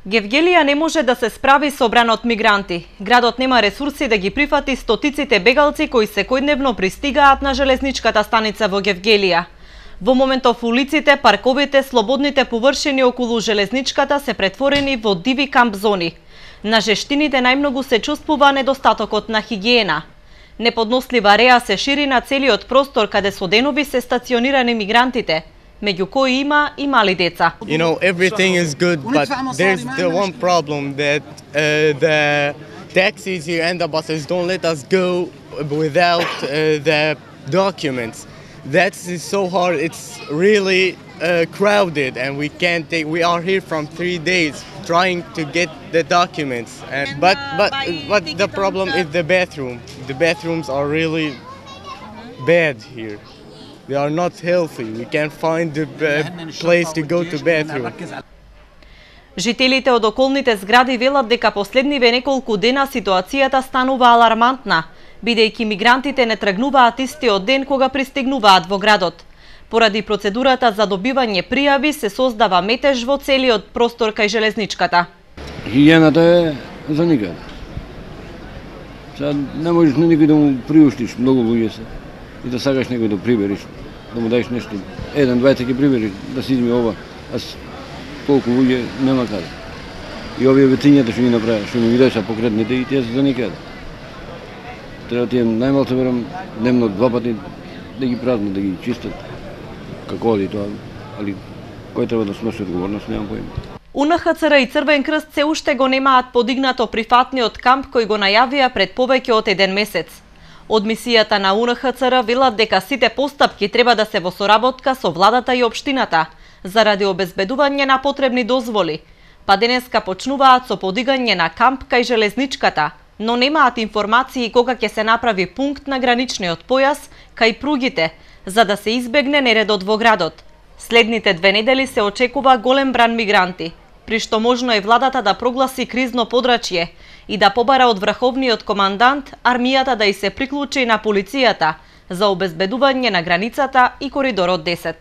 Гевгелија не може да се справи со брана од мигранти. Градот нема ресурси да ги прифати стотиците бегалци кои секојдневно пристигаат на железничката станица во Гевгелија. Во моментов улиците, парковите, слободните површини околу железничката се претворени во диви камп зони. На жештините најмногу се чувствува недостатокот на хигиена. Неподнослива реа се шири на целиот простор каде со денови се стационирани мигрантите, меѓу кои има и мали деца. You know, everything is good, but there's the one problem that the taxis here and the buses don't let us go without the documents. That's so hard. It's really crowded, and we are here from 3 days trying to get the documents. But the problem is the bathroom. The bathrooms are really bad here. They are not healthy. We can't find the place to go to bathroom. Жителите од околните згради велат дека последниве неколку дена ситуацијата станува алармантна, бидејќи мигрантите не тргнуваат истиот ден кога пристигнуваат во градот. Поради процедурата за добивање пријави се создава метеж во целиот простор кај железничката. Хигиената е за никаде. Сега не можеш на никој да му приуштиш, многу луѓе се. И да сакаш некој да прибериш, да му даеш нешто. Еден, двајца ќе прибериш, да си изми ова, а толку луѓе нема каде. И овие ветињата што ги направи, што ми видеша покретните и тие се за никаде. Треба тие најмалце верам дневно 2 пати да ги празнат, да ги чистат. Како оди тоа, али кој треба да сноси одговорност, немам поима. УНХЦР и Црвен крст се уште го немаат подигнато прифатниот камп кој го најавија пред повеќе од 1 месец. Од мисијата на УНХЦР велат дека сите постапки треба да се во соработка со владата и општината, заради обезбедување на потребни дозволи. Па денеска почнуваат со подигање на камп кај железничката, но немаат информации кога ќе се направи пункт на граничниот појас кај пругите, за да се избегне нередот во градот. Следните 2 недели се очекува голем бран мигранти, при што можно е владата да прогласи кризно подрачје и да побара од врховниот командант армијата да и се приклучи на полицијата за обезбедување на границата и коридорот 10.